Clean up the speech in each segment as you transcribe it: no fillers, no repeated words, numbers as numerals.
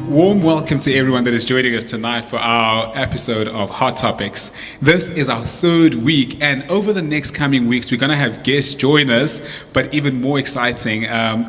Warm welcome to everyone that is joining us tonight for our episode of Hot Topics. This is our third week, and over the next coming weeks, we're going to have guests join us. But even more exciting,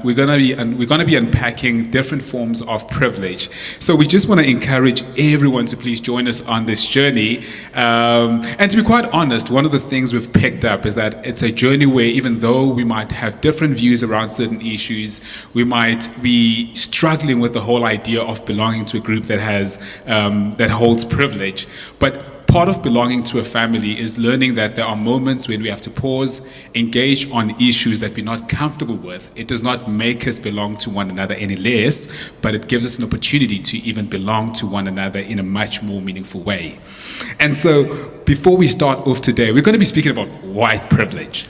we're going to be unpacking different forms of privilege. So we just want to encourage everyone to please join us on this journey. And to be quite honest, one of the things we've picked up is that it's a journey where, even though we might have different views around certain issues, we might be struggling with the whole idea of belonging to a group that holds privilege. But part of belonging to a family is learning that there are moments when we have to pause, engage on issues that we're not comfortable with. It does not make us belong to one another any less, but it gives us an opportunity to even belong to one another in a much more meaningful way. And so before we start off today, we're going to be speaking about white privilege.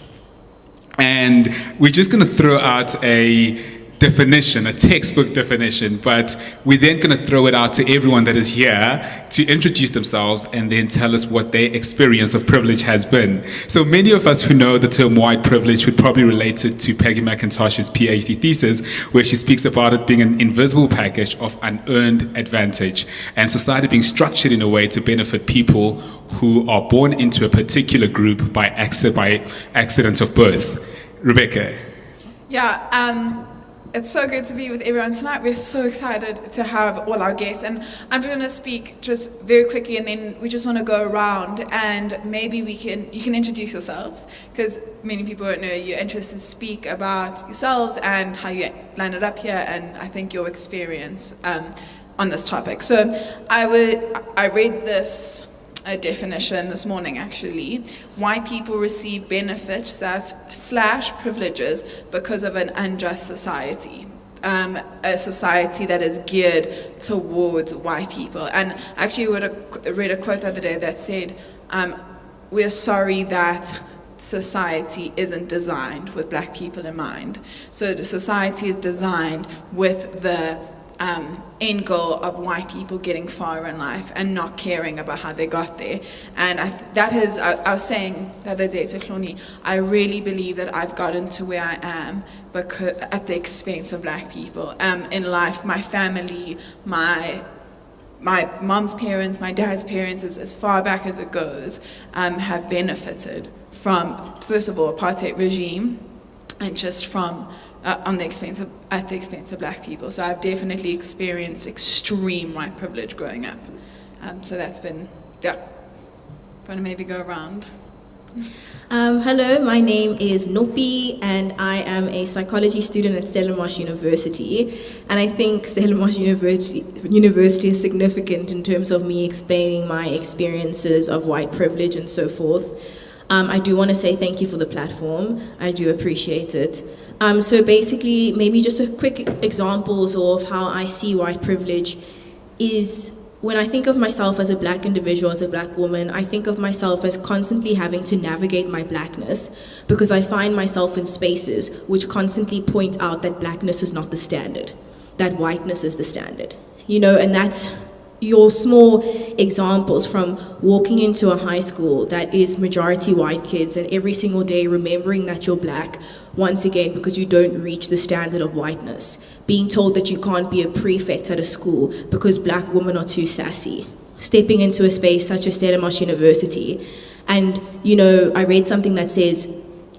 And we're just going to throw out a definition, a textbook definition, but we're then going to throw it out to everyone that is here to introduce themselves and then tell us what their experience of privilege has been. So many of us who know the term white privilege would probably relate it to Peggy McIntosh's PhD thesis, where she speaks about it being an invisible package of unearned advantage and society being structured in a way to benefit people who are born into a particular group by accident of birth. Rebecca. Yeah, it's so good to be with everyone tonight. We're so excited to have all our guests, and I'm just going to speak just very quickly, and then we just want to go around, and maybe you can introduce yourselves, because many people don't know you, and just speak about yourselves and how you landed up here, and I think your experience on this topic. So I read this a definition this morning, actually. Why people receive benefits slash privileges because of an unjust society. A society that is geared towards white people. And actually read a quote the other day that said, we're sorry that society isn't designed with black people in mind. So the society is designed with the end goal of white people getting far in life and not caring about how they got there. And I was saying the other day to Cloney, I really believe that I've gotten to where I am because at the expense of black people in life. My family, my mom's parents, my dad's parents, as far back as it goes, have benefited from, first of all, apartheid regime, and just from at the expense of black people. So I've definitely experienced extreme white privilege growing up. So that's been, want to maybe go around. Hello, my name is Nopi, and I am a psychology student at Stellenbosch University. And I think Stellenbosch University is significant in terms of me explaining my experiences of white privilege and so forth. I do want to say thank you for the platform. I do appreciate it. So basically, maybe just a quick examples of how I see white privilege is when I think of myself as a black individual, as a black woman, I think of myself as constantly having to navigate my blackness because I find myself in spaces which constantly point out that blackness is not the standard, that whiteness is the standard. And that's your small examples from walking into a high school that is majority white kids and every single day remembering that you're black once again because you don't reach the standard of whiteness, being told that you can't be a prefect at a school because black women are too sassy, stepping into a space such as Stellenbosch University. And I read something that says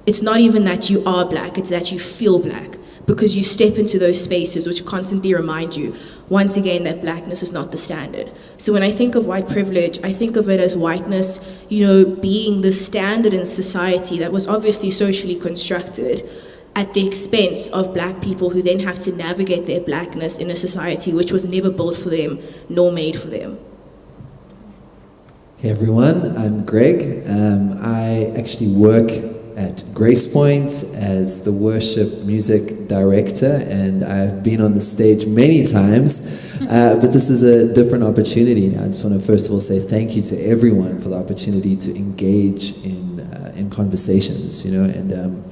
it's not even that you are black, it's that you feel black, because you step into those spaces which constantly remind you, once again, that blackness is not the standard. So when I think of white privilege, I think of it as whiteness, being the standard in society that was obviously socially constructed at the expense of black people who then have to navigate their blackness in a society which was never built for them, nor made for them. Hey everyone, I'm Greg. I actually work at Grace Point as the worship music director, and I've been on the stage many times, but this is a different opportunity. I just want to first of all say thank you to everyone for the opportunity to engage in conversations, and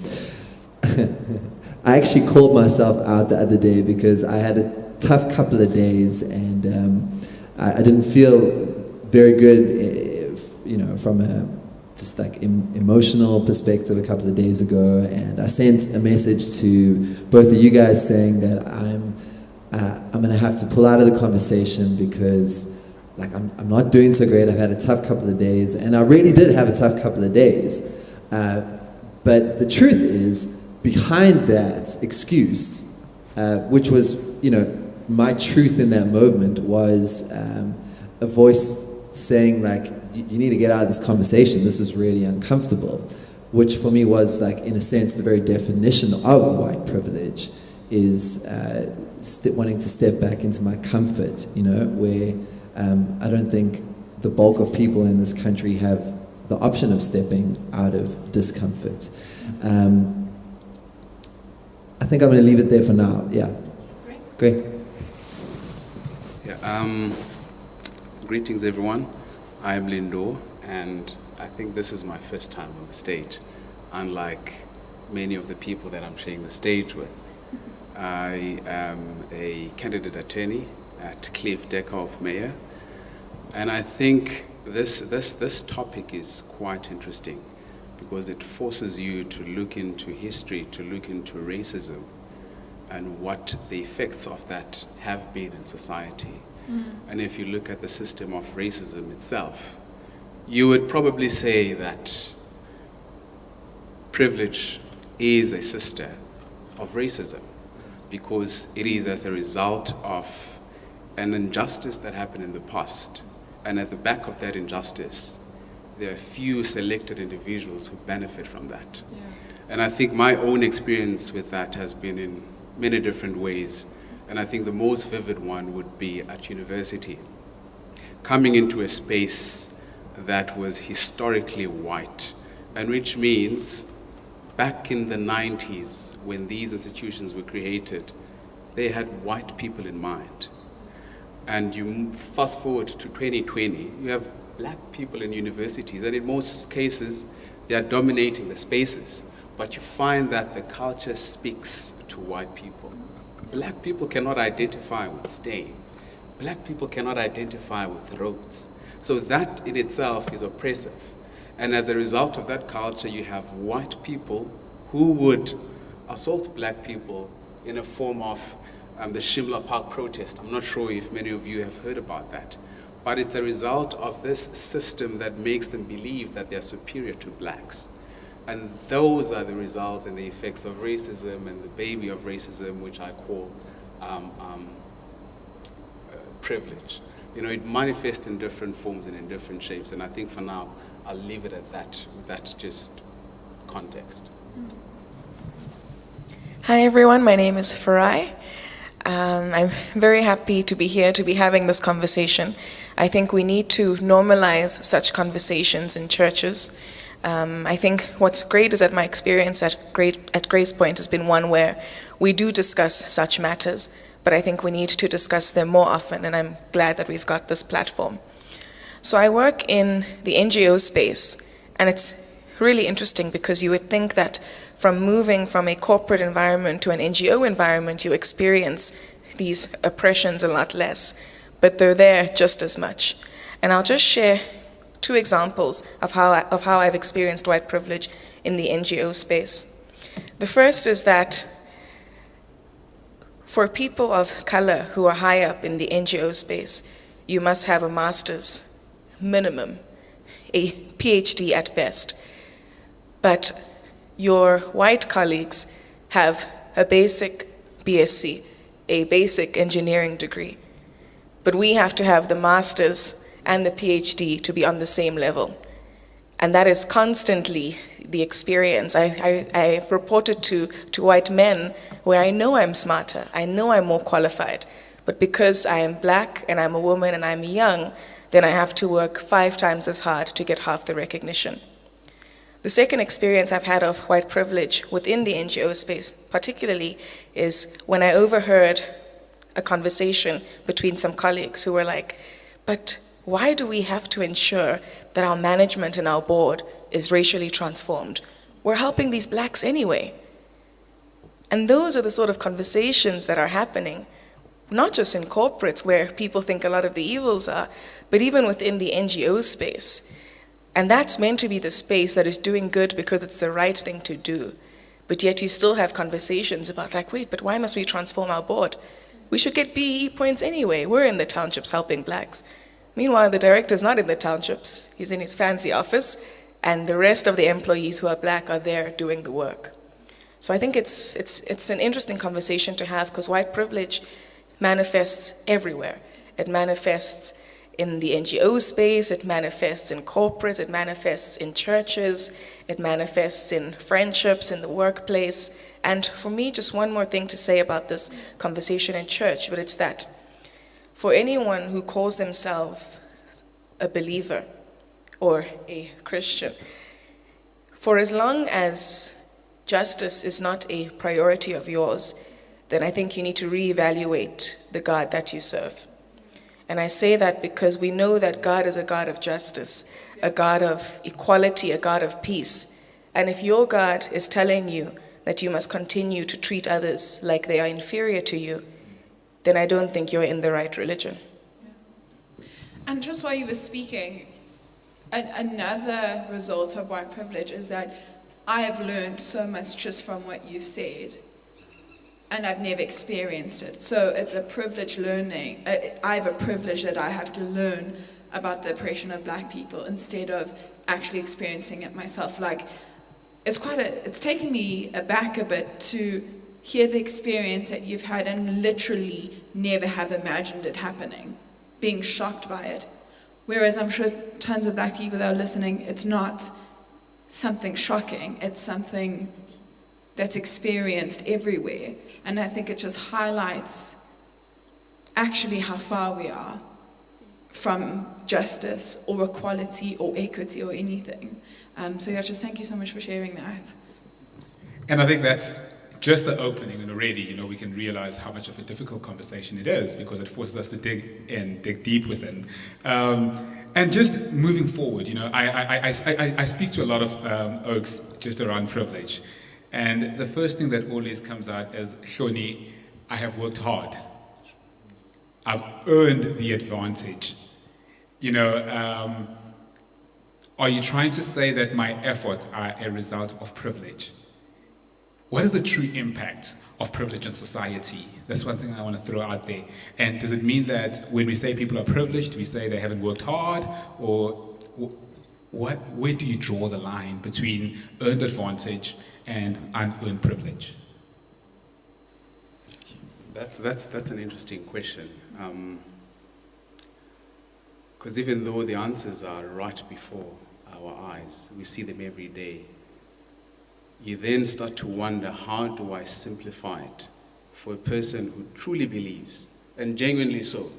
I actually called myself out the other day because I had a tough couple of days, and I didn't feel very good, from a just like emotional perspective a couple of days ago, and I sent a message to both of you guys saying that I'm going to have to pull out of the conversation because like I'm not doing so great. I've had a tough couple of days, and I really did have a tough couple of days. But the truth is, behind that excuse, which was, you know, my truth in that moment was a voice saying like, you need to get out of this conversation. This is really uncomfortable, which for me was like, in a sense, the very definition of white privilege is wanting to step back into my comfort, you know, where I don't think the bulk of people in this country have the option of stepping out of discomfort. I think I'm going to leave it there for now. Yeah. Great. Yeah, greetings, everyone. I'm Lindo, and I think this is my first time on the stage, unlike many of the people that I'm sharing the stage with. I am a candidate attorney at Cliff Deckhoff Mayor, and I think this topic is quite interesting because it forces you to look into history, to look into racism, and what the effects of that have been in society. And if you look at the system of racism itself, you would probably say that privilege is a sister of racism because it is as a result of an injustice that happened in the past. And at the back of that injustice, there are a few selected individuals who benefit from that. Yeah. And I think my own experience with that has been in many different ways. And I think the most vivid one would be at university. Coming into a space that was historically white, and which means back in the 90s, when these institutions were created, they had white people in mind. And you fast forward to 2020, you have black people in universities, and in most cases, they are dominating the spaces. But you find that the culture speaks to white people. Black people cannot identify with stain. Black people cannot identify with roads. So that in itself is oppressive. And as a result of that culture, you have white people who would assault black people in a form of the Shimla Park protest. I'm not sure if many of you have heard about that. But it's a result of this system that makes them believe that they are superior to blacks. And those are the results and the effects of racism and the baby of racism, which I call privilege. You know, it manifests in different forms and in different shapes. And I think for now, I'll leave it at that, with that just context. Hi everyone, my name is Farai. I'm very happy to be here, to be having this conversation. I think we need to normalize such conversations in churches. I think what's great is that my experience at Grace Point has been one where we do discuss such matters, but I think we need to discuss them more often, and I'm glad that we've got this platform. So I work in the NGO space, and it's really interesting because you would think that from moving from a corporate environment to an NGO environment, you experience these oppressions a lot less, but they're there just as much. And I'll just share two examples of how I've experienced white privilege in the NGO space. The first is that for people of color who are high up in the NGO space, you must have a master's minimum, a PhD at best. But your white colleagues have a basic BSc, a basic engineering degree. But we have to have the master's and the PhD to be on the same level. And that is constantly the experience. I've reported to white men where I know I'm smarter, I know I'm more qualified, but because I am black and I'm a woman and I'm young, then I have to work 5 times as hard to get half the recognition. The second experience I've had of white privilege within the NGO space, particularly, is when I overheard a conversation between some colleagues who were like, but why do we have to ensure that our management and our board is racially transformed? We're helping these blacks anyway. And those are the sort of conversations that are happening, not just in corporates where people think a lot of the evils are, but even within the NGO space. And that's meant to be the space that is doing good because it's the right thing to do. But yet you still have conversations about like, wait, but why must we transform our board? We should get BEE points anyway. We're in the townships helping blacks. Meanwhile, the director's not in the townships. He's in his fancy office, and the rest of the employees who are black are there doing the work. So I think it's an interesting conversation to have because white privilege manifests everywhere. It manifests in the NGO space, it manifests in corporates, it manifests in churches, it manifests in friendships, in the workplace. And for me, just one more thing to say about this conversation in church, but it's that for anyone who calls themselves a believer or a Christian, for as long as justice is not a priority of yours, then I think you need to reevaluate the God that you serve. And I say that because we know that God is a God of justice, a God of equality, a God of peace. And if your God is telling you that you must continue to treat others like they are inferior to you, then I don't think you're in the right religion. And just while you were speaking, another result of white privilege is that I have learned so much just from what you've said. And I've never experienced it. So it's a privilege learning. I have a privilege that I have to learn about the oppression of black people instead of actually experiencing it myself. Like, it's taken me aback a bit to hear the experience that you've had and literally never have imagined it happening, being shocked by it. Whereas I'm sure tons of black people that are listening, it's not something shocking, it's something that's experienced everywhere. And I think it just highlights actually how far we are from justice or equality or equity or anything. So yeah, just thank you so much for sharing that. And I think that's just the opening, and already, we can realize how much of a difficult conversation it is because it forces us to dig deep within. And just moving forward, I speak to a lot of Oaks just around privilege. And the first thing that always comes out is, Shoni, I have worked hard. I've earned the advantage. Are you trying to say that my efforts are a result of privilege? What is the true impact of privilege in society? That's one thing I want to throw out there. And does it mean that when we say people are privileged, we say they haven't worked hard? Or where do you draw the line between earned advantage and unearned privilege? That's an interesting question. Because even though the answers are right before our eyes, we see them every day, you then start to wonder, how do I simplify it for a person who truly believes, and genuinely so,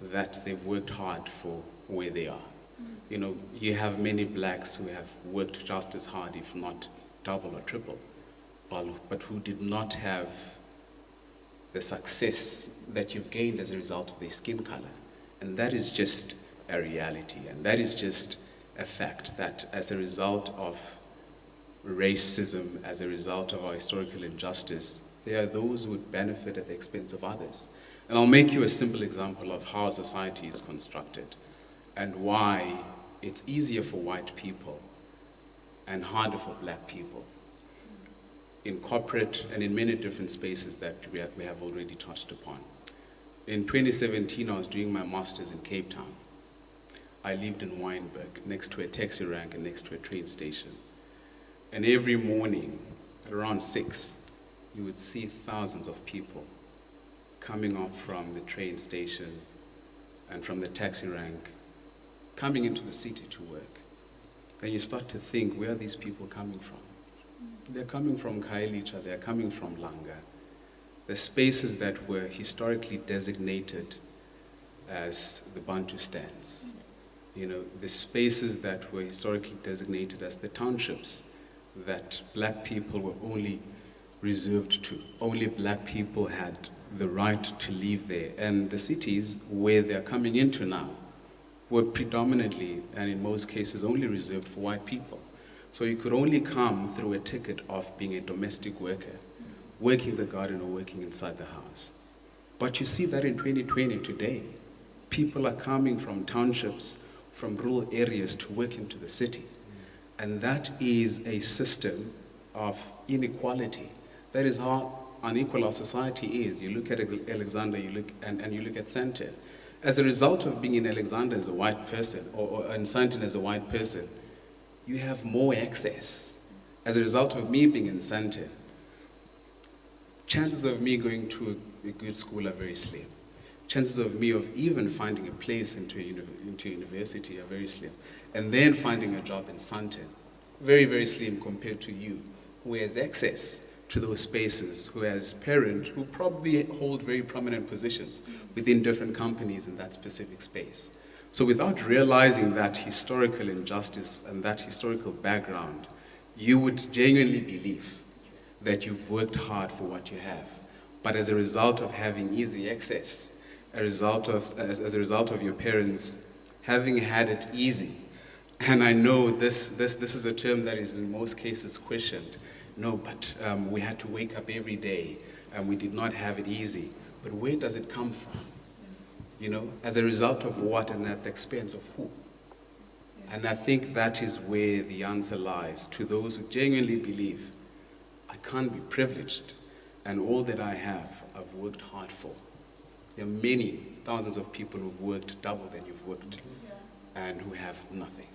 that they've worked hard for where they are? You have many blacks who have worked just as hard, if not double or triple, but who did not have the success that you've gained as a result of their skin color. And that is just a reality, and that is just a fact that as a result of racism, as a result of our historical injustice, there are those who would benefit at the expense of others. And I'll make you a simple example of how society is constructed and why it's easier for white people and harder for black people in corporate and in many different spaces that we have already touched upon. In 2017, I was doing my master's in Cape Town. I lived in Wynberg, next to a taxi rank and next to a train station. And every morning, at around 6, you would see thousands of people coming up from the train station and from the taxi rank, coming into the city to work. Then you start to think, where are these people coming from? They're coming from Khayelitsha, they're coming from Langa. The spaces that were historically designated as the Bantustans, the spaces that were historically designated as the townships that black people were only reserved to. Only black people had the right to live there. And the cities where they're coming into now were predominantly, and in most cases, only reserved for white people. So you could only come through a ticket of being a domestic worker, working the garden or working inside the house. But you see that in 2020 today, people are coming from townships from rural areas to work into the city. And that is a system of inequality. That is how unequal our society is. You look at Alexander, you look at Sandton. As a result of being in Alexander as a white person, or in Sandton as a white person, you have more access. As a result of me being in Sandton, chances of me going to a good school are very slim. Chances of me of even finding a place into university are very slim. And then finding a job in Sandton, very, very slim compared to you, who has access to those spaces, who has parents who probably hold very prominent positions within different companies in that specific space. So without realizing that historical injustice and that historical background, you would genuinely believe that you've worked hard for what you have. But as a result of having easy access, as a result of your parents having had it easy, and I know this is a term that is in most cases questioned. No, but we had to wake up every day and we did not have it easy. But where does it come from? You know, as a result of what and at the expense of who? And I think that is where the answer lies to those who genuinely believe, I can't be privileged and all that I have, I've worked hard for. There are many, thousands of people who've worked double than you've worked and who have nothing.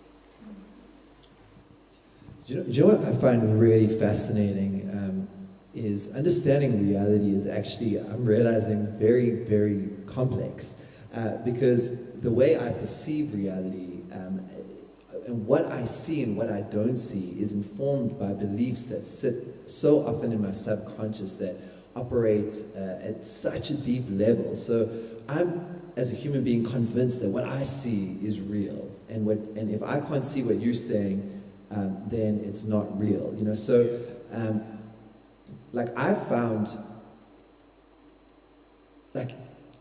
Do you know what I find really fascinating is understanding reality is actually, I'm realizing, very, very complex. Because the way I perceive reality and what I see and what I don't see is informed by beliefs that sit so often in my subconscious that operate at such a deep level. So I'm, as a human being, convinced that what I see is real. And if I can't see what you're saying, then it's not real, you know. So, like I've found, like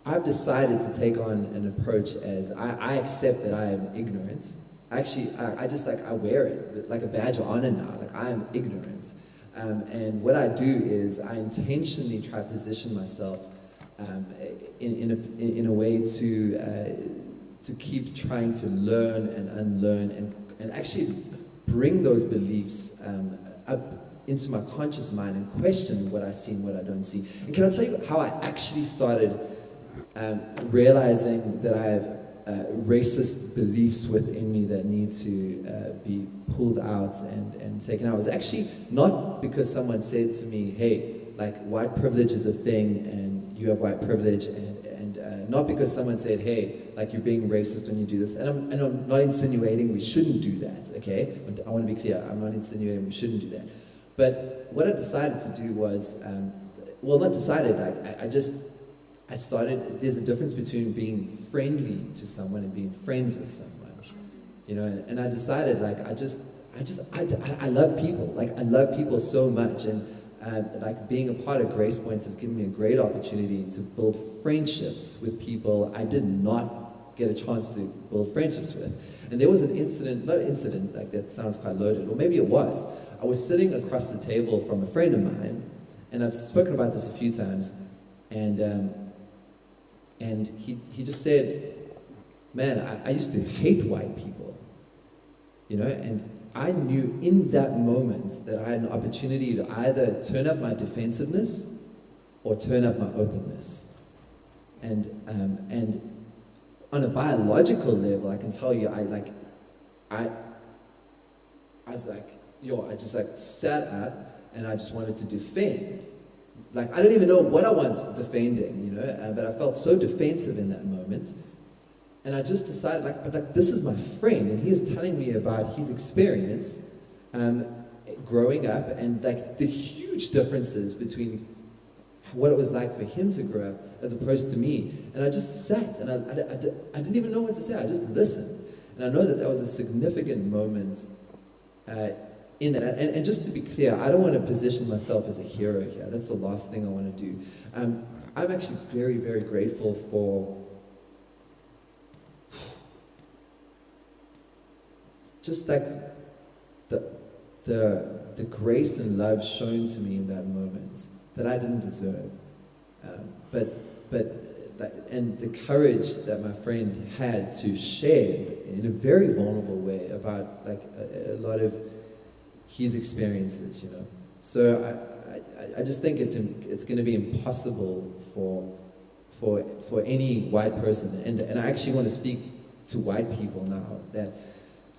I've decided to take on an approach as I accept that I am ignorant. Actually, I just I wear it like a badge of honor now. Like I am ignorant, and what I do is I intentionally try to position myself in a way to keep trying to learn and unlearn and actually bring those beliefs up into my conscious mind and question what I see and what I don't see. And can I tell you how I actually started realizing that I have racist beliefs within me that need to be pulled out and taken out? It was actually not because someone said to me, hey, like white privilege is a thing and you have white privilege, and not because someone said, hey, like you're being racist when you do this. And I'm not insinuating we shouldn't do that, okay? I want to be clear, I'm not insinuating we shouldn't do that. But what I decided to do was, well, not decided, I started, there's a difference between being friendly to someone and being friends with someone, you know, and I decided, like, I love people, like, I love people so much, and like, being a part of Grace Points has given me a great opportunity to build friendships with people I did not get a chance to build friendships with. And there was an incident, not an incident, like, that sounds quite loaded, or maybe it was. I was sitting across the table from a friend of mine, and I've spoken about this a few times, and he just said, man, I used to hate white people, you know, and I knew in that moment that I had an opportunity to either turn up my defensiveness or turn up my openness. And on a biological level, I can tell you, I was like, I just like sat up and I just wanted to defend. Like, I don't even know what I was defending, you know, but I felt so defensive in that moment. And I just decided, like, this is my friend, and he is telling me about his experience growing up, and like the huge differences between what it was like for him to grow up as opposed to me. And I just sat, and I didn't even know what to say. I just listened, and I know that was a significant moment in that. And just to be clear, I don't want to position myself as a hero here. That's the last thing I want to do. I'm actually very, very grateful for just like the grace and love shown to me in that moment that I didn't deserve. But and the courage that my friend had to share in a very vulnerable way about like a lot of his experiences, you know. So I just think it's going to be impossible for any white person, and I actually want to speak to white people now, that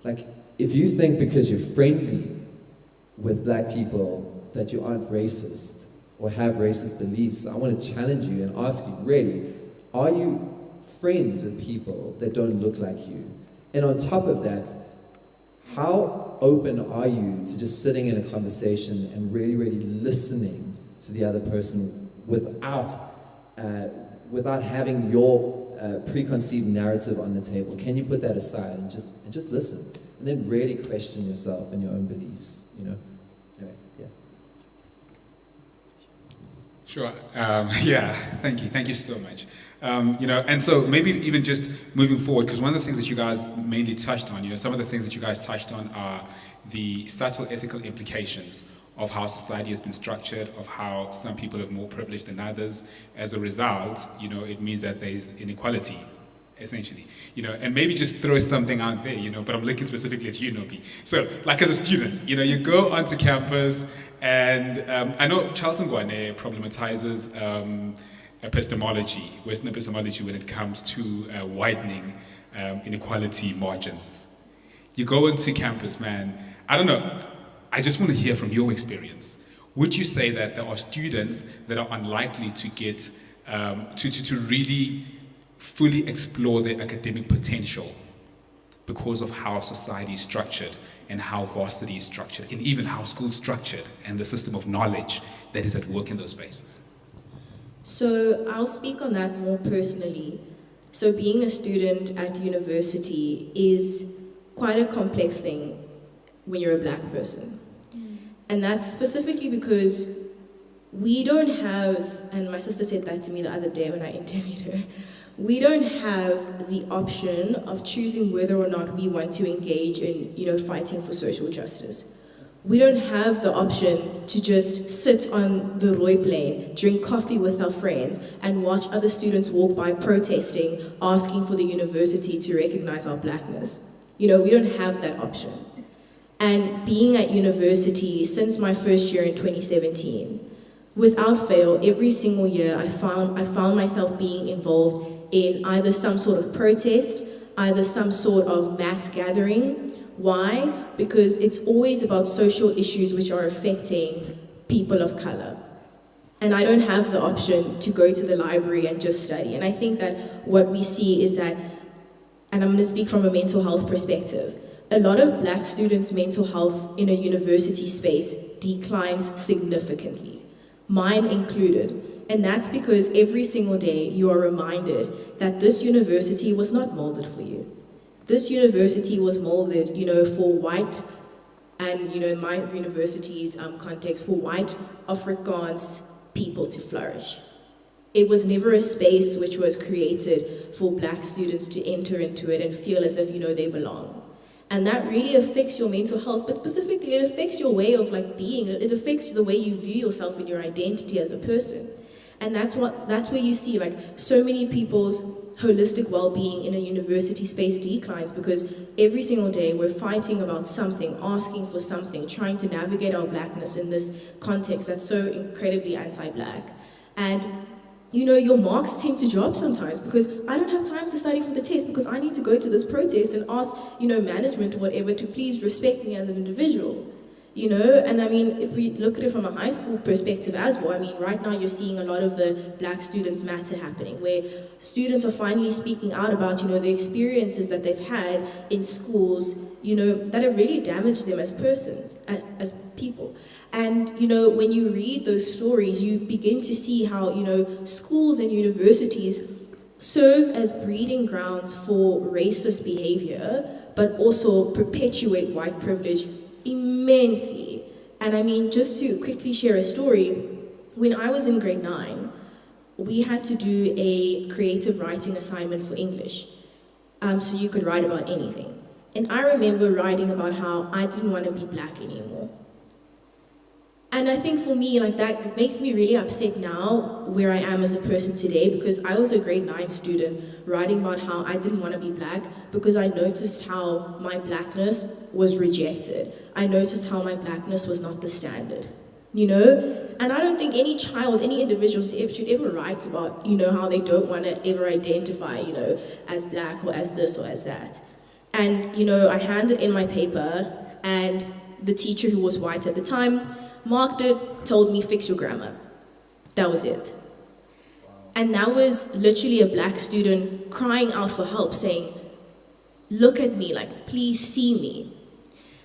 like if you think because you're friendly with black people that you aren't racist or have racist beliefs, I want to challenge you and ask you, really, are you friends with people that don't look like you? And on top of that, how open are you to just sitting in a conversation and really, really listening to the other person without having your preconceived narrative on the table? Can you put that aside and just listen, and then really question yourself and your own beliefs? You know. Anyway, yeah. Sure. Yeah. Thank you so much. You know, and so maybe even just moving forward, because one of the things that you guys mainly touched on, you know, some of the things that you guys touched on are the subtle ethical implications of how society has been structured, of how some people have more privilege than others. As a result, you know, it means that there's inequality, essentially, you know, and maybe just throw something out there, you know, but I'm looking specifically at you, Nopi. So, like as a student, you know, you go onto campus, and I know Charles Ngwane problematizes epistemology, Western epistemology, when it comes to widening inequality margins. You go into campus, man, I don't know, I just want to hear from your experience. Would you say that there are students that are unlikely to get, to really fully explore their academic potential because of how society is structured and how varsity is structured and even how school is structured and the system of knowledge that is at work in those spaces? So I'll speak on that more personally. So being a student at university is quite a complex thing when you're a black person. And that's specifically because we don't have, and my sister said that to me the other day when I interviewed her, we don't have the option of choosing whether or not we want to engage in, you know, fighting for social justice. We don't have the option to just sit on the Roy plane, drink coffee with our friends, and watch other students walk by protesting, asking for the university to recognize our blackness. You know, we don't have that option. And being at university since my first year in 2017, without fail, every single year I found myself being involved in either some sort of protest, either some sort of mass gathering. Why? Because it's always about social issues which are affecting people of color. And I don't have the option to go to the library and just study. And I think that what we see is that, and I'm going to speak from a mental health perspective, a lot of black students' mental health in a university space declines significantly, mine included. And that's because every single day you are reminded that this university was not molded for you. This university was molded, you know, for white, and, you know, in my university's context, for white Afrikaans people to flourish. It was never a space which was created for black students to enter into it and feel as if, you know, they belong. And that really affects your mental health, but specifically it affects your way of like being. It affects the way you view yourself and your identity as a person. And that's where you see like so many people's holistic well-being in a university space declines, because every single day we're fighting about something, asking for something, trying to navigate our blackness in this context that's so incredibly anti-black. And you know, your marks tend to drop sometimes because I don't have time to study for the test because I need to go to this protest and ask, you know, management or whatever to please respect me as an individual. You know, and I mean, if we look at it from a high school perspective as well, I mean, right now you're seeing a lot of the Black Students Matter happening, where students are finally speaking out about, you know, the experiences that they've had in schools, you know, that have really damaged them as persons, as people. And, you know, when you read those stories, you begin to see how, you know, schools and universities serve as breeding grounds for racist behavior, but also perpetuate white privilege immensely. And I mean, just to quickly share a story, when I was in grade 9, we had to do a creative writing assignment for English. So you could write about anything. And I remember writing about how I didn't want to be black anymore. And I think for me, like that makes me really upset now where I am as a person today, because I was a grade 9 student writing about how I didn't want to be black because I noticed how my blackness was rejected. I noticed how my blackness was not the standard, you know? And I don't think any child, any individual should ever write about, you know, how they don't want to ever identify, you know, as black or as this or as that. And, you know, I handed in my paper, and the teacher, who was white at the time, marked it, told me, fix your grammar. That was it. And that was literally a black student crying out for help, saying, look at me, like, please see me.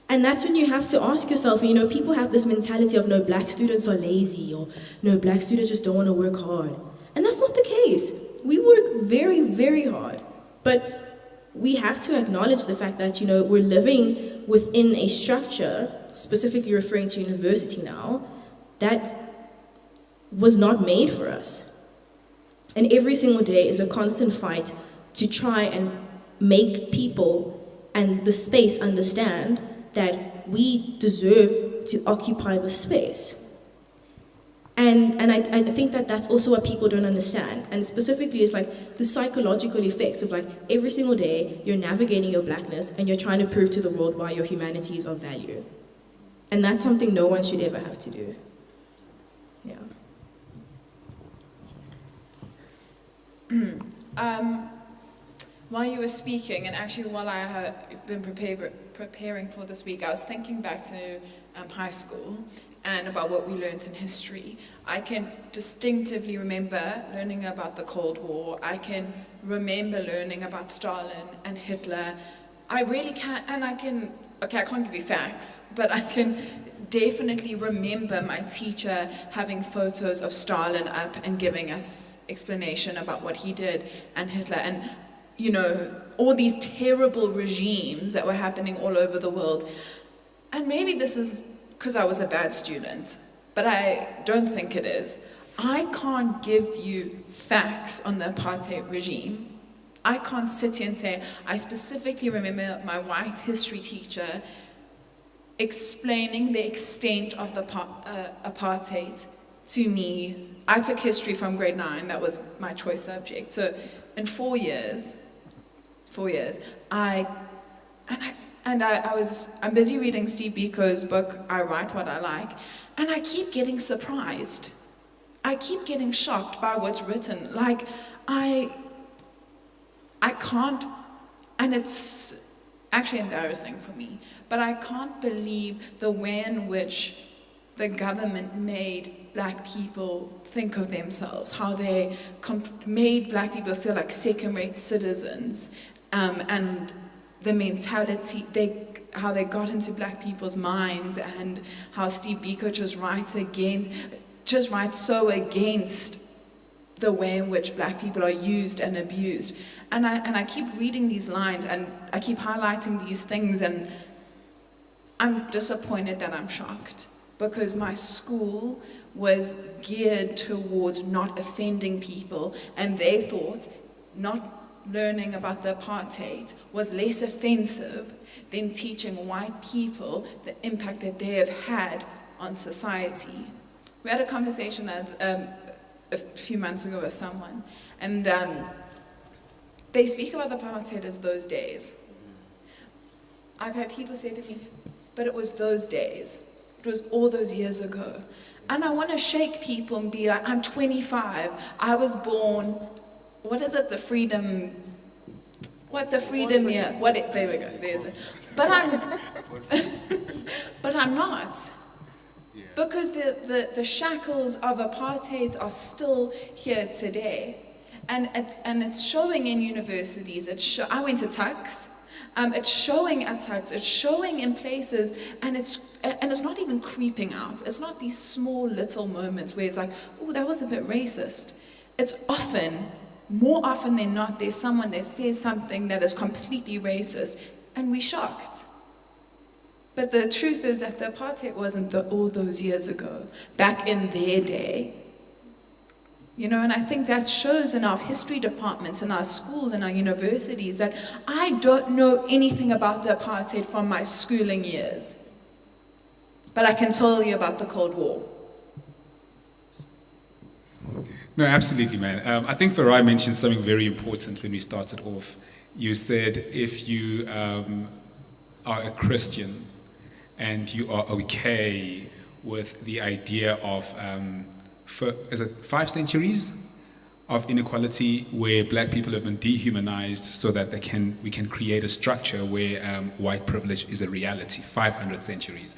And that's when you have to ask yourself, you know, people have this mentality of, no, black students are lazy, or no, black students just don't want to work hard. And that's not the case. We work very, very hard. But we have to acknowledge the fact that, you know, we're living within a structure, specifically referring to university now, that was not made for us. And every single day is a constant fight to try and make people and the space understand that we deserve to occupy the space. And I think that that's also what people don't understand. And specifically, it's like the psychological effects of, like, every single day you're navigating your blackness and you're trying to prove to the world why your humanity is of value. And that's something no one should ever have to do. Yeah. While you were speaking, and actually while I have been preparing for this week, I was thinking back to high school and about what we learned in history. I can distinctively remember learning about the Cold War. I can remember learning about Stalin and Hitler. I really can't, and I can't give you facts, but I can definitely remember my teacher having photos of Stalin up and giving us explanation about what he did, and Hitler, and, you know, all these terrible regimes that were happening all over the world. And maybe this is because I was a bad student, but I don't think it is. I can't give you facts on the apartheid regime. I can't sit here and say, I specifically remember my white history teacher explaining the extent of the apartheid to me. I took history from grade 9, that was my choice subject. So in 4 years, I'm busy reading Steve Biko's book, I Write What I Like, and I keep getting surprised. I keep getting shocked by what's written. Like, I can't, and it's actually embarrassing for me, but I can't believe the way in which the government made black people think of themselves, how they made black people feel like second-rate citizens, and the mentality, how they got into black people's minds, and how Steve Biko just writes so against the way in which black people are used and abused. And I keep reading these lines, and I keep highlighting these things, and I'm disappointed that I'm shocked, because my school was geared towards not offending people, and they thought not learning about the apartheid was less offensive than teaching white people the impact that they have had on society. We had a conversation a few months ago with someone, and they speak about the apartheid as those days. I've had people say to me, but it was those days. It was all those years ago. And I want to shake people and be like, I'm 25. I was born, what is it, the freedom year? There we go, there's it. But I'm not. Because the shackles of apartheid are still here today. And it's showing in universities. I went to Tux. It's showing at Tux. It's showing in places, and it's not even creeping out. It's not these small little moments where it's like, oh, that was a bit racist. It's more often than not, there's someone that says something that is completely racist, and we're shocked. But the truth is that the apartheid wasn't all those years ago, back in their day. You know, and I think that shows in our history departments, in our schools, in our universities, that I don't know anything about the apartheid from my schooling years. but I can tell you about the Cold War. No, absolutely, man. I think Farai mentioned something very important when we started off. You said if you are a Christian and you are okay with the idea of, is it 5 centuries of inequality where black people have been dehumanized so that we can create a structure where white privilege is a reality, 500 centuries.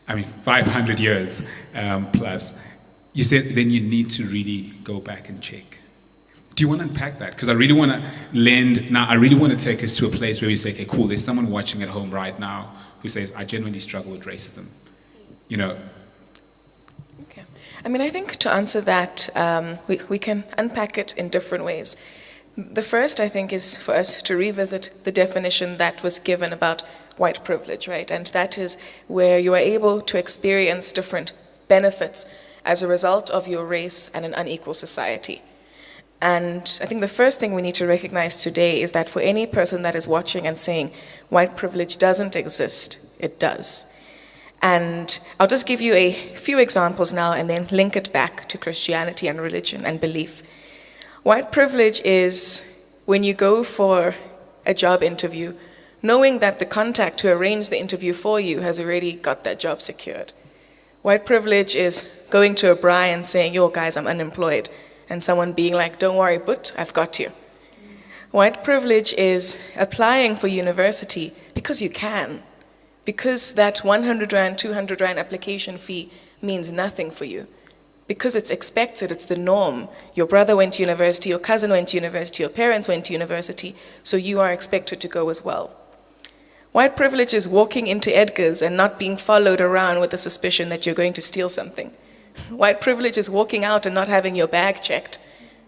500 years plus. You said then you need to really go back and check. Do you want to unpack that? Because I really want to take us to a place where we say, okay, cool, there's someone watching at home right now who says, I genuinely struggle with racism. Okay. I think to answer that, we can unpack it in different ways. The first, I think, is for us to revisit the definition that was given about white privilege, right? And that is where you are able to experience different benefits as a result of your race and an unequal society. And I think the first thing we need to recognize today is that for any person that is watching and saying white privilege doesn't exist, it does. And I'll just give you a few examples now and then link it back to Christianity and religion and belief. White privilege is when you go for a job interview, knowing that the contact to arrange the interview for you has already got that job secured. White privilege is going to a braai and saying, yo guys, I'm unemployed. And someone being like, don't worry, but I've got you. White privilege is applying for university because you can. Because that 100 Rand, 200 Rand application fee means nothing for you. Because it's expected, it's the norm. Your brother went to university, your cousin went to university, your parents went to university, so you are expected to go as well. White privilege is walking into Edgar's and not being followed around with the suspicion that you're going to steal something. White privilege is walking out and not having your bag checked.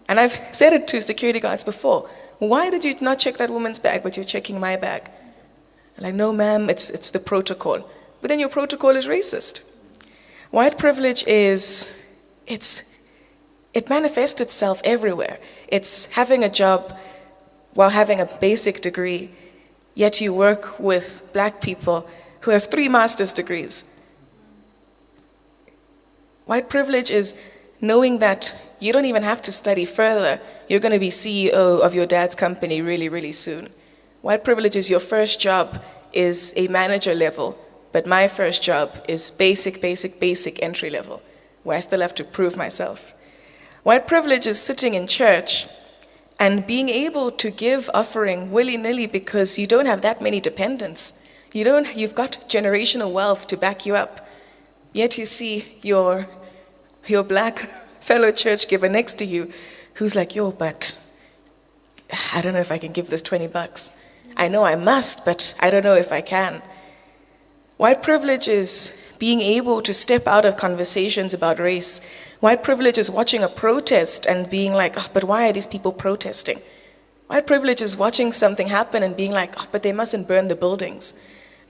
And I've said it to security guards before. Why did you not check that woman's bag, but you're checking my bag? I'm like, no ma'am, it's the protocol. But then your protocol is racist. White privilege it manifests itself everywhere. It's having a job while having a basic degree, yet you work with black people who have 3 master's degrees. White privilege is knowing that you don't even have to study further. You're going to be CEO of your dad's company really, really soon. White privilege is your first job is a manager level, but my first job is basic entry level, where I still have to prove myself. White privilege is sitting in church and being able to give offering willy-nilly because you don't have that many dependents. You've got generational wealth to back you up. Yet you see your black fellow church giver next to you who's like, yo, but I don't know if I can give this $20. I know I must, but I don't know if I can. White privilege is being able to step out of conversations about race. White privilege is watching a protest and being like, oh, but why are these people protesting? White privilege is watching something happen and being like, oh, but they mustn't burn the buildings.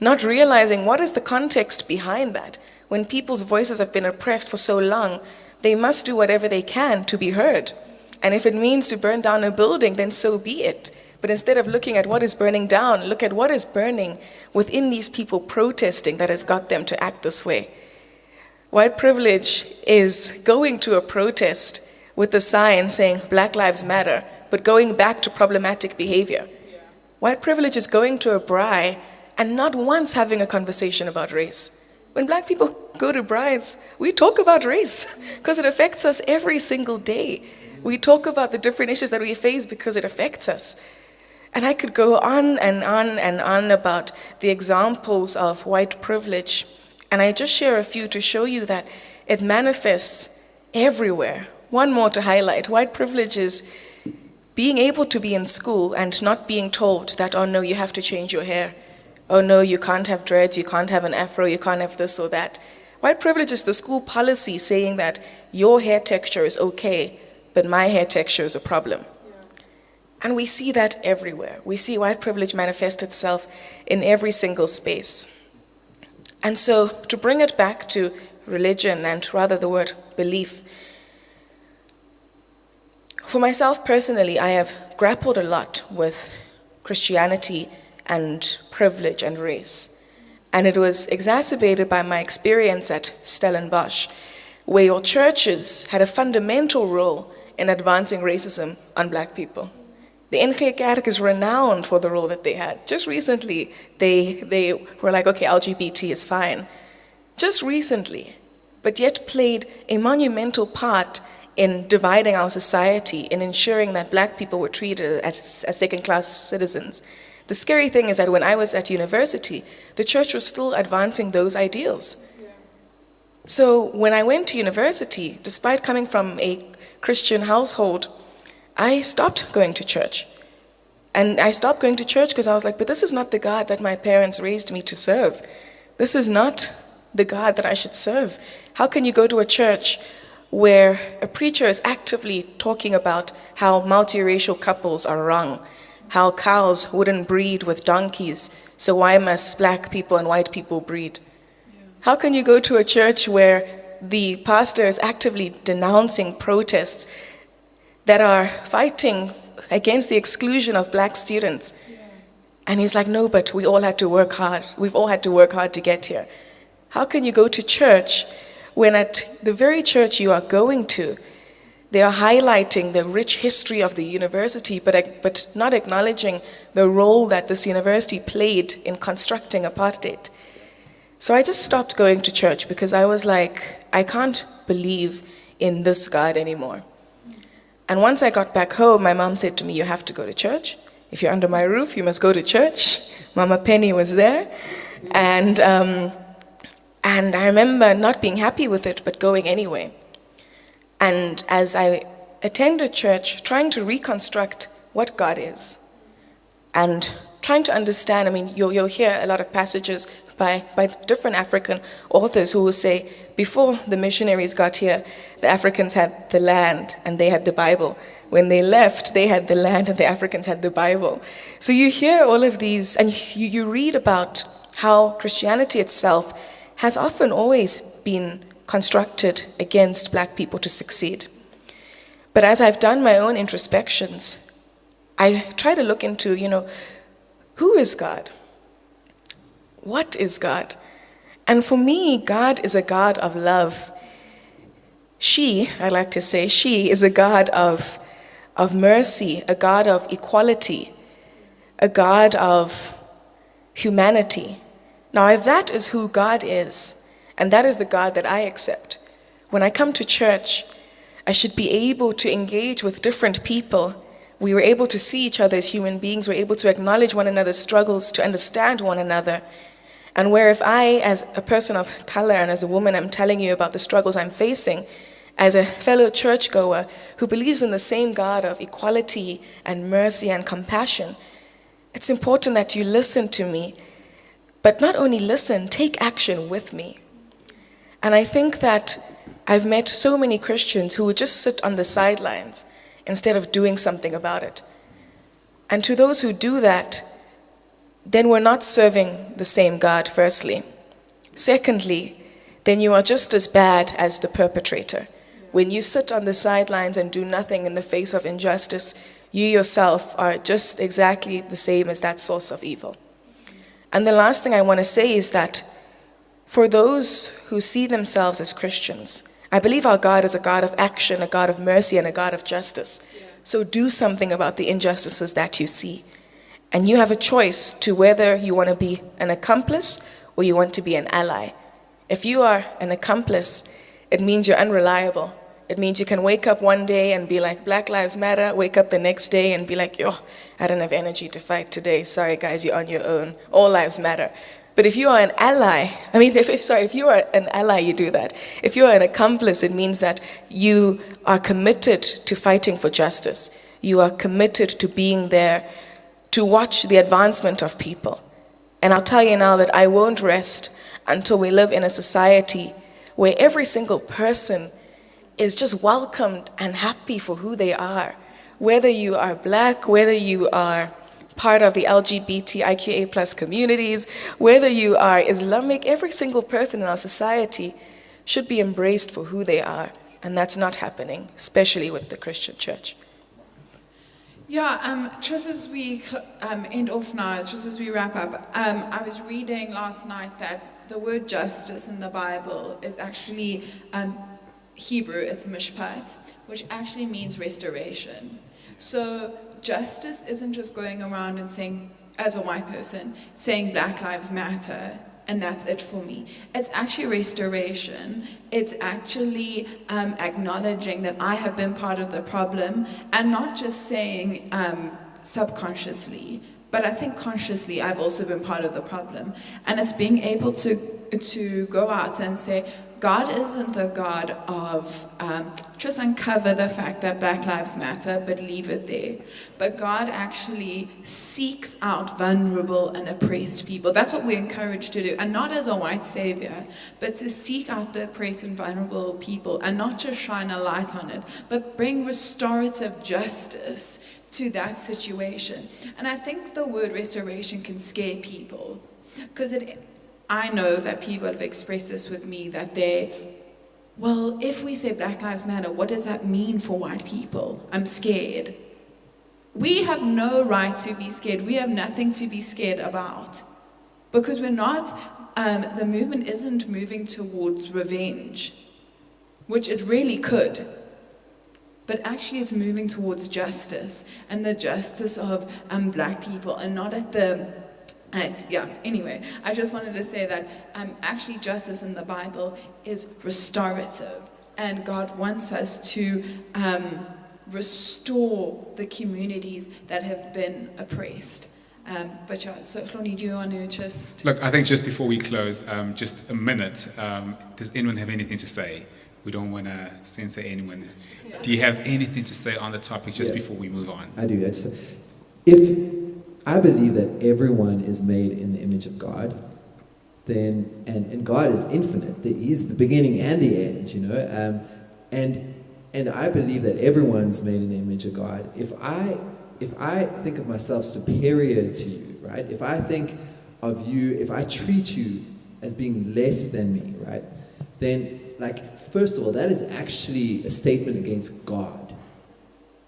Not realizing what is the context behind that. When people's voices have been oppressed for so long, they must do whatever they can to be heard. And if it means to burn down a building, then so be it. But instead of looking at what is burning down, look at what is burning within these people protesting that has got them to act this way. White privilege is going to a protest with a sign saying Black Lives Matter, but going back to problematic behavior. White privilege is going to a braai and not once having a conversation about race. When black people go to braais, we talk about race because it affects us every single day. We talk about the different issues that we face because it affects us. And I could go on and on and on about the examples of white privilege. And I just share a few to show you that it manifests everywhere. One more to highlight. White privilege is being able to be in school and not being told that, oh no, you have to change your hair. Oh no, you can't have dreads, you can't have an afro, you can't have this or that. White privilege is the school policy saying that your hair texture is okay, but my hair texture is a problem. And we see that everywhere. We see white privilege manifest itself in every single space. And so to bring it back to religion, and rather the word belief, for myself personally, I have grappled a lot with Christianity and privilege and race. And it was exacerbated by my experience at Stellenbosch, where your churches had a fundamental role in advancing racism on black people. The NG Kerk is renowned for the role that they had. Just recently, they were like, okay, LGBT is fine. Just recently, but yet played a monumental part in dividing our society, in ensuring that black people were treated as second-class citizens. The scary thing is that when I was at university, the church was still advancing those ideals. So when I went to university, despite coming from a Christian household, I stopped going to church. And I stopped going to church because I was like, but this is not the God that my parents raised me to serve. This is not the God that I should serve. How can you go to a church where a preacher is actively talking about how multiracial couples are wrong, how cows wouldn't breed with donkeys, so why must black people and white people breed? How can you go to a church where the pastor is actively denouncing protests that are fighting against the exclusion of black students? And he's like, no, but we all had to work hard. We've all had to work hard to get here. How can you go to church when at the very church you are going to, they are highlighting the rich history of the university, but not acknowledging the role that this university played in constructing apartheid? So I just stopped going to church because I was like, I can't believe in this God anymore. And once I got back home, my mom said to me, you have to go to church. If you're under my roof, you must go to church. Mama Penny was there. And I remember not being happy with it, but going anyway. And as I attended church, trying to reconstruct what God is, and trying to understand, I mean, you'll hear a lot of passages by different African authors who will say, before the missionaries got here, the Africans had the land and they had the Bible. When they left, they had the land and the Africans had the Bible. So you hear all of these, and you read about how Christianity itself has often always been constructed against black people to succeed. But as I've done my own introspections, I try to look into, who is God? What is God? And for me, God is a God of love. I like to say, she is a God of mercy, a God of equality, a God of humanity. Now, if that is who God is, and that is the God that I accept, when I come to church, I should be able to engage with different people. We were able to see each other as human beings. We're able to acknowledge one another's struggles, to understand one another. And where if I, as a person of color and as a woman, I'm telling you about the struggles I'm facing, as a fellow churchgoer who believes in the same God of equality and mercy and compassion, it's important that you listen to me, but not only listen, take action with me. And I think that I've met so many Christians who would just sit on the sidelines instead of doing something about it. And to those who do that, then we're not serving the same God, firstly. Secondly, then you are just as bad as the perpetrator. When you sit on the sidelines and do nothing in the face of injustice, you yourself are just exactly the same as that source of evil. And the last thing I want to say is that for those who see themselves as Christians, I believe our God is a God of action, a God of mercy, and a God of justice. So do something about the injustices that you see. And you have a choice to whether you want to be an accomplice or you want to be an ally. If you are an accomplice, it means you're unreliable. It means you can wake up one day and be like, Black Lives Matter, wake up the next day and be like, I don't have energy to fight today. Sorry guys, you're on your own. All lives matter. But if you are an ally, if you are an ally, you do that. If you are an accomplice, it means that you are committed to fighting for justice. You are committed to being there to watch the advancement of people. And I'll tell you now that I won't rest until we live in a society where every single person is just welcomed and happy for who they are. Whether you are black, whether you are part of the LGBTIQA plus communities, whether you are Islamic, every single person in our society should be embraced for who they are. And that's not happening, especially with the Christian church. Yeah, just as we end off now, just as we wrap up, I was reading last night that the word justice in the Bible is actually Hebrew, it's mishpat, which actually means restoration. So justice isn't just going around and saying, as a white person, saying Black Lives Matter, and that's it for me. It's actually restoration. It's actually acknowledging that I have been part of the problem, and not just saying subconsciously, but I think consciously I've also been part of the problem. And it's being able to go out and say, God isn't the God of just uncover the fact that Black Lives Matter, but leave it there. But God actually seeks out vulnerable and oppressed people. That's what we're encouraged to do. And not as a white savior, but to seek out the oppressed and vulnerable people and not just shine a light on it, but bring restorative justice to that situation. And I think the word restoration can scare people because I know that people have expressed this with me, that well, if we say Black Lives Matter, what does that mean for white people? I'm scared. We have no right to be scared. We have nothing to be scared about. Because we're not, the movement isn't moving towards revenge, which it really could. But actually it's moving towards justice, and the justice of Black people, and not at the... anyway, I just wanted to say that actually justice in the Bible is restorative, and God wants us to restore the communities that have been oppressed. But yeah, so Hloni, do you want to just... Look, I think just before we close, just a minute, does anyone have anything to say? We don't want to censor anyone. Yeah. Do you have anything to say on the topic just before we move on? I do. If I believe that everyone is made in the image of God, then and God is infinite. He's the beginning and the end, you know. And I believe that everyone's made in the image of God. If I think of myself superior to you, right? If I think of you, if I treat you as being less than me, right? Then, like, first of all, that is actually a statement against God.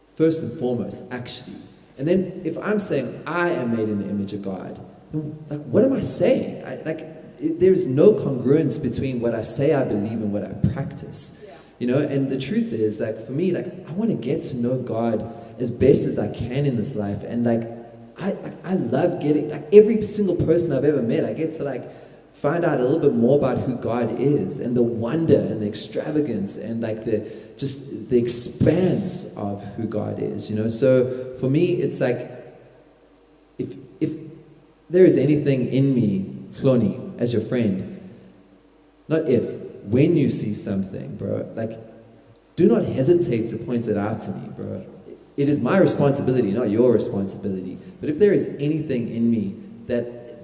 First and foremost, actually. And then if I'm saying I am made in the image of God, then, like, what am I saying? There is no congruence between what I say I believe and what I practice. Yeah. You know, and the truth is, like, for me, like, I want to get to know God as best as I can in this life. And I love getting, like, every single person I've ever met, I get to, like, find out a little bit more about who God is and the wonder and the extravagance and, like, the expanse of who God is, you know. So for me, it's like, if there is anything in me, Hloni, as your friend, not if, when you see something, bro, like, do not hesitate to point it out to me, bro. It is my responsibility, not your responsibility. But if there is anything in me that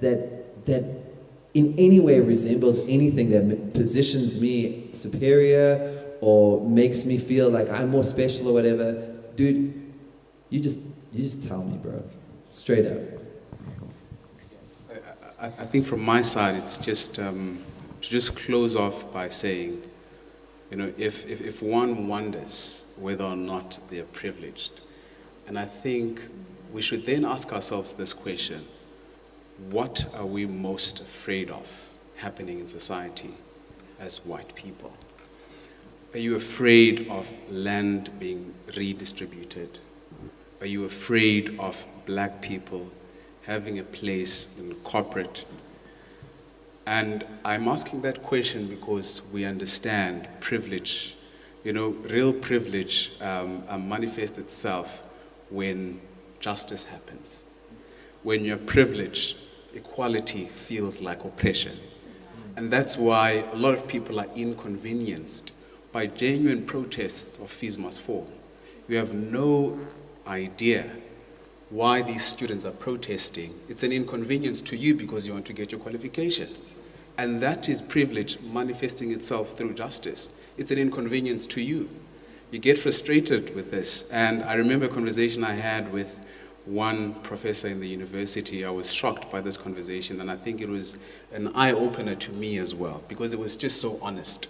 in any way resembles anything that positions me superior or makes me feel like I'm more special or whatever, dude, you just tell me, bro. Straight up. I think from my side, it's just to just close off by saying, you know, if one wonders whether or not they're privileged, and I think we should then ask ourselves this question: what are we most afraid of happening in society as white people? Are you afraid of land being redistributed? Are you afraid of Black people having a place in corporate? And I'm asking that question because we understand privilege. You know, real privilege manifests itself when justice happens. When you're privileged, equality feels like oppression. And that's why a lot of people are inconvenienced by genuine protests of fees must fall. You have no idea why these students are protesting. It's an inconvenience to you because you want to get your qualification. And that is privilege manifesting itself through justice. It's an inconvenience to you. You get frustrated with this. And I remember a conversation I had with one professor in the university. I was shocked by this conversation, and I think it was an eye-opener to me as well, because it was just so honest.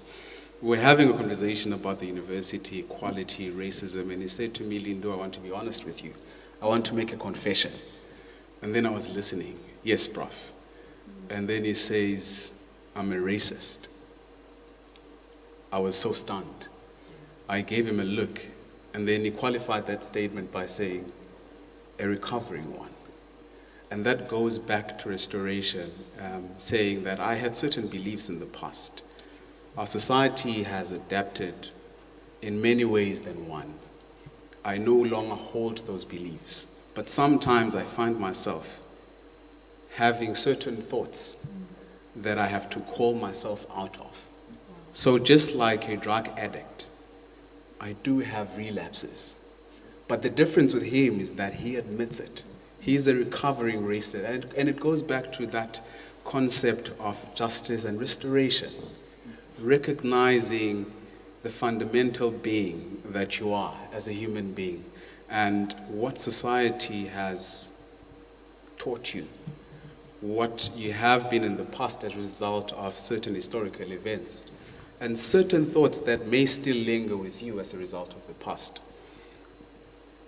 We were having a conversation about the university, equality, racism, and he said to me, Lindo, I want to be honest with you. I want to make a confession. And then I was listening. Yes, Prof. And then he says, I'm a racist. I was so stunned. I gave him a look, and then he qualified that statement by saying, a recovering one. And that goes back to restoration, saying that I had certain beliefs in the past. Our society has adapted in many ways than one. I no longer hold those beliefs, but sometimes I find myself having certain thoughts that I have to call myself out of. So just like a drug addict, I do have relapses. But the difference with him is that he admits it. He's a recovering racist. And it goes back to that concept of justice and restoration, recognizing the fundamental being that you are as a human being and what society has taught you, what you have been in the past as a result of certain historical events, and certain thoughts that may still linger with you as a result of the past.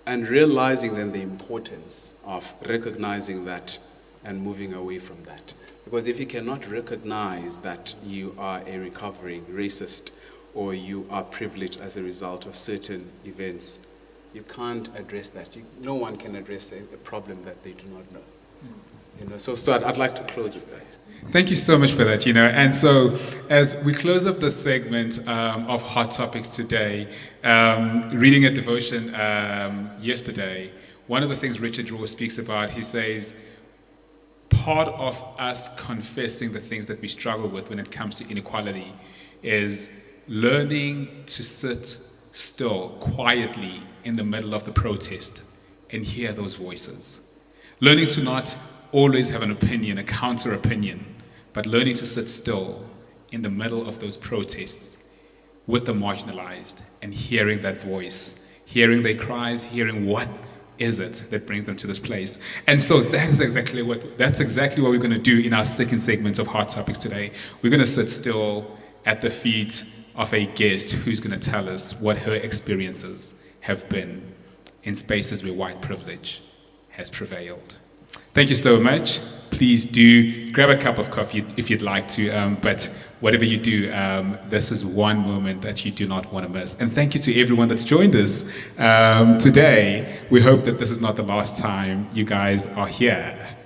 And realizing then the importance of recognizing that and moving away from that. Because if you cannot recognize that you are a recovering racist or you are privileged as a result of certain events, you can't address that. No one can address a problem that they do not know. So I'd like to close with that. Thank you so much for that, And so as we close up this segment of Hot Topics today, reading a devotion yesterday, one of the things Richard Rohr speaks about, he says, part of us confessing the things that we struggle with when it comes to inequality is learning to sit still, quietly in the middle of the protest and hear those voices. Learning to not always have an opinion, a counter opinion, but learning to sit still in the middle of those protests with the marginalized and hearing that voice, hearing their cries, hearing what is it that brings them to this place. And so that's exactly what we're going to do in our second segment of Hot Topics today. We're going to sit still at the feet of a guest who's going to tell us what her experiences have been in spaces where white privilege has prevailed. Thank you so much. Please do grab a cup of coffee if you'd like to, but whatever you do, this is one moment that you do not want to miss. And thank you to everyone that's joined us today. We hope that this is not the last time you guys are here.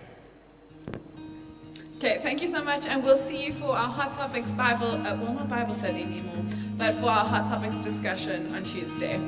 Okay, thank you so much, and we'll see you for our Hot Topics Bible, not Bible study anymore, but for our Hot Topics discussion on Tuesday.